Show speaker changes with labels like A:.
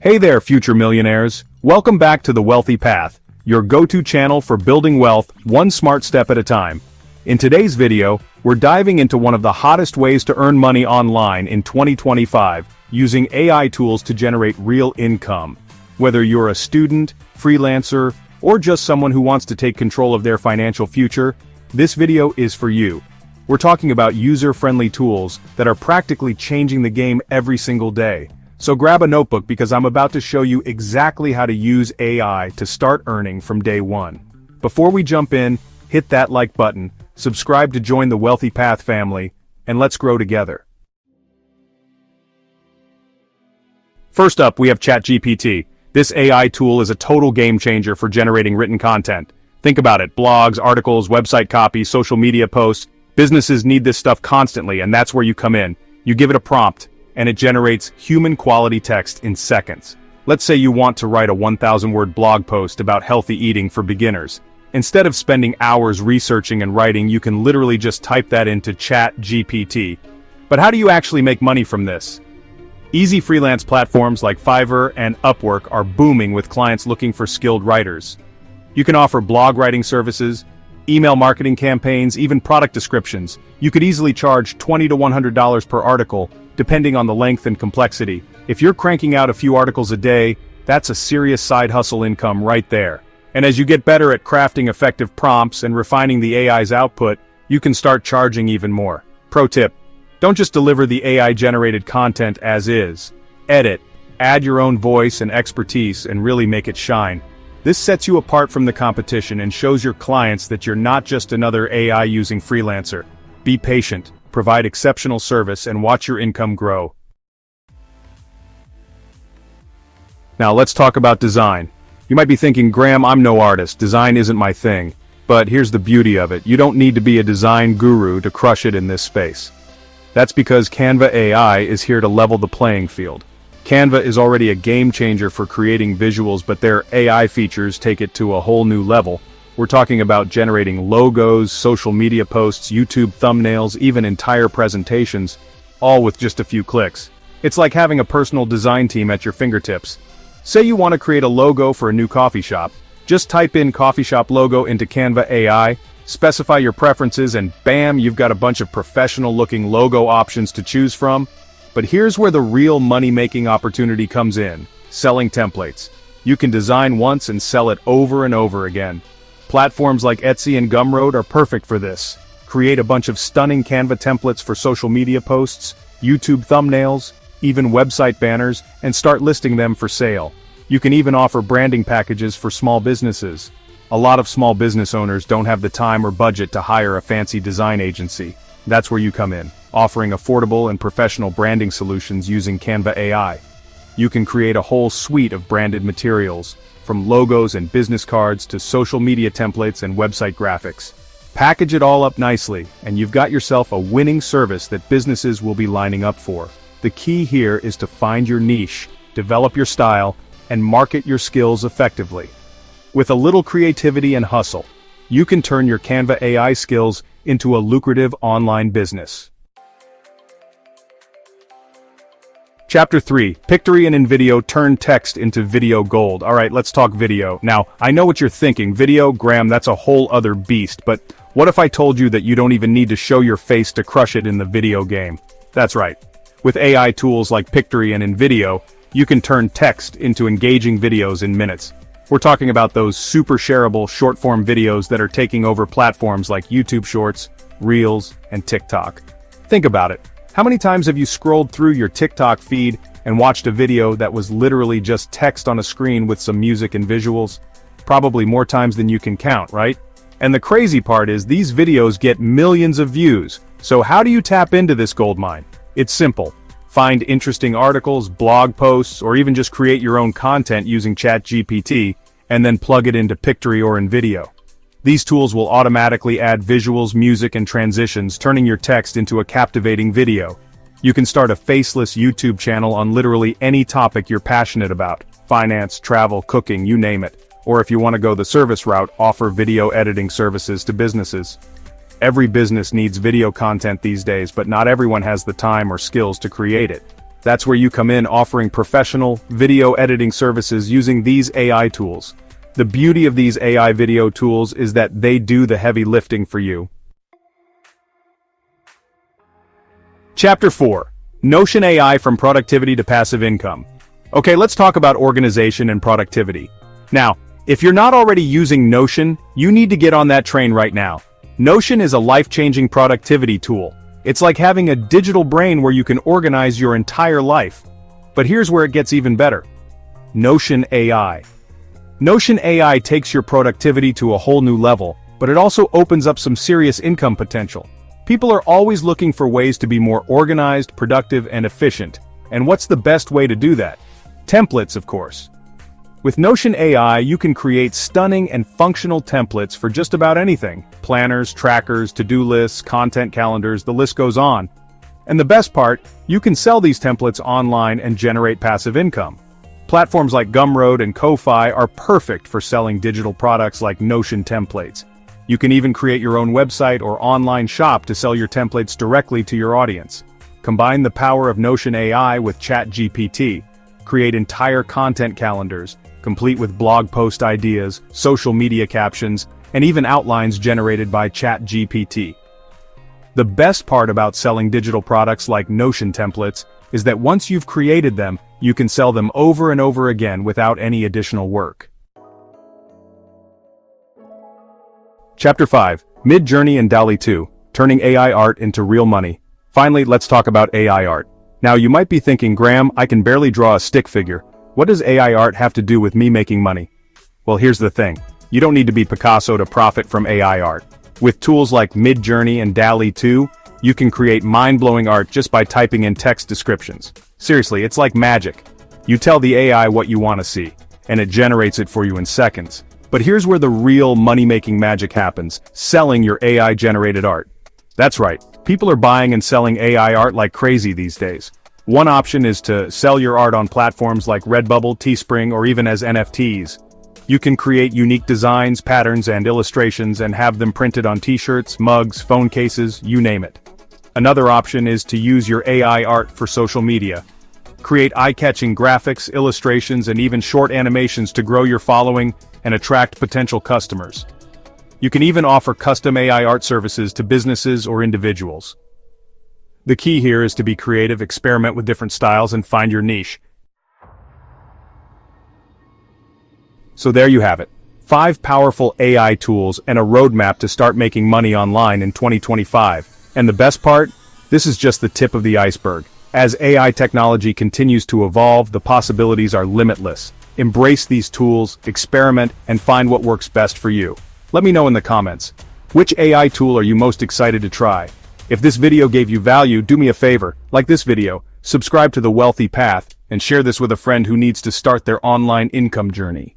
A: Hey there, future millionaires. Welcome back to The Wealthy Path, your go-to channel for building wealth one smart step at a time. In today's video, we're diving into one of the hottest ways to earn money online in 2025, using AI tools to generate real income. Whether you're a student, freelancer, or just someone who wants to take control of their financial future, this video is for you. We're talking about user-friendly tools that are practically changing the game every single day. So grab a notebook because I'm about to show you exactly how to use AI to start earning from day one. Before we jump in, hit that like button, subscribe to join the Wealthy Path family, and let's grow together. First up, we have ChatGPT. This AI tool is a total game changer for generating written content. Think about it: blogs, articles, website copy, social media posts. Businesses need this stuff constantly, and that's where you come in. You give it a prompt, and it generates human-quality text in seconds. Let's say you want to write a 1,000-word blog post about healthy eating for beginners. Instead of spending hours researching and writing, you can literally just type that into ChatGPT. But how do you actually make money from this? Easy freelance platforms like Fiverr and Upwork are booming with clients looking for skilled writers. You can offer blog writing services, email marketing campaigns, even product descriptions. You could easily charge $20 to $100 per article, depending on the length and complexity. If you're cranking out a few articles a day, that's a serious side hustle income right there. And as you get better at crafting effective prompts and refining the AI's output, you can start charging even more. Pro tip: don't just deliver the AI-generated content as is. Edit, add your own voice and expertise, and really make it shine. This sets you apart from the competition and shows your clients that you're not just another AI-using freelancer. Be patient, provide exceptional service, and watch your income grow. Now let's talk about design. You might be thinking, Graham, I'm no artist, design isn't my thing. But here's the beauty of it: you don't need to be a design guru to crush it in this space. That's because Canva AI is here to level the playing field. Canva is already a game changer for creating visuals, but their AI features take it to a whole new level. We're talking about generating logos, social media posts, YouTube thumbnails, even entire presentations, all with just a few clicks. It's like having a personal design team at your fingertips. Say you want to create a logo for a new coffee shop. Just type in coffee shop logo into Canva AI, specify your preferences, and bam, you've got a bunch of professional-looking logo options to choose from. But here's where the real money-making opportunity comes in: selling templates. You can design once and sell it over and over again. Platforms like Etsy and Gumroad are perfect for this. Create a bunch of stunning Canva templates for social media posts, YouTube thumbnails, even website banners, and start listing them for sale. You can even offer branding packages for small businesses. A lot of small business owners don't have the time or budget to hire a fancy design agency. That's where you come in, offering affordable and professional branding solutions using Canva AI. You can create a whole suite of branded materials, from logos and business cards to social media templates and website graphics. Package it all up nicely, and you've got yourself a winning service that businesses will be lining up for. The key here is to find your niche, develop your style, and market your skills effectively. With a little creativity and hustle, you can turn your Canva AI skills into a lucrative online business. Chapter 3. Pictory and InVideo turn text into video gold. Alright, let's talk video. Now, I know what you're thinking. Video, Graham, that's a whole other beast, but what if I told you that you don't even need to show your face to crush it in the video game? That's right. With AI tools like Pictory and InVideo, you can turn text into engaging videos in minutes. We're talking about those super shareable short-form videos that are taking over platforms like YouTube Shorts, Reels, and TikTok. Think about it. How many times have you scrolled through your TikTok feed and watched a video that was literally just text on a screen with some music and visuals? Probably more times than you can count, right? And the crazy part is these videos get millions of views. So how do you tap into this goldmine? It's simple. Find interesting articles, blog posts, or even just create your own content using ChatGPT, and then plug it into Pictory or InVideo. These tools will automatically add visuals, music, and transitions, turning your text into a captivating video. You can start a faceless YouTube channel on literally any topic you're passionate about: finance, travel, cooking, you name it. Or if you want to go the service route, offer video editing services to businesses. Every business needs video content these days, but not everyone has the time or skills to create it. That's where you come in, offering professional video editing services using these AI tools. The beauty of these AI video tools is that they do the heavy lifting for you. Chapter 4. Notion AI from productivity to passive income. Okay, let's talk about organization and productivity. Now, if you're not already using Notion, you need to get on that train right now. Notion is a life-changing productivity tool. It's like having a digital brain where you can organize your entire life. But here's where it gets even better. Notion AI. Notion AI takes your productivity to a whole new level, but it also opens up some serious income potential. People are always looking for ways to be more organized, productive, and efficient. And what's the best way to do that? Templates, of course. With Notion AI, you can create stunning and functional templates for just about anything. Planners, trackers, to-do lists, content calendars, the list goes on. And the best part, you can sell these templates online and generate passive income. Platforms like Gumroad and Ko-Fi are perfect for selling digital products like Notion templates. You can even create your own website or online shop to sell your templates directly to your audience. Combine the power of Notion AI with ChatGPT. Create entire content calendars, complete with blog post ideas, social media captions, and even outlines generated by ChatGPT. The best part about selling digital products like Notion templates is that once you've created them, you can sell them over and over again without any additional work. Chapter 5. MidJourney and DALL-E 2, turning AI art into real money. Finally, let's talk about AI art. Now you might be thinking, Graham, I can barely draw a stick figure. What does AI art have to do with me making money? Well, here's the thing. You don't need to be Picasso to profit from AI art. With tools like MidJourney and DALL-E 2, you can create mind-blowing art just by typing in text descriptions. Seriously, it's like magic. You tell the AI what you want to see, and it generates it for you in seconds. But here's where the real money-making magic happens, selling your AI-generated art. That's right, people are buying and selling AI art like crazy these days. One option is to sell your art on platforms like Redbubble, Teespring, or even as NFTs. You can create unique designs, patterns, and illustrations and have them printed on t-shirts, mugs, phone cases, you name it. Another option is to use your AI art for social media. Create eye-catching graphics, illustrations, and even short animations to grow your following and attract potential customers. You can even offer custom AI art services to businesses or individuals. The key here is to be creative, experiment with different styles, and find your niche. So there you have it. 5 powerful AI tools and a roadmap to start making money online in 2025. And the best part? This is just the tip of the iceberg. As AI technology continues to evolve, the possibilities are limitless. Embrace these tools, experiment, and find what works best for you. Let me know in the comments. Which AI tool are you most excited to try? If this video gave you value, do me a favor, like this video, subscribe to The Wealthy Path, and share this with a friend who needs to start their online income journey.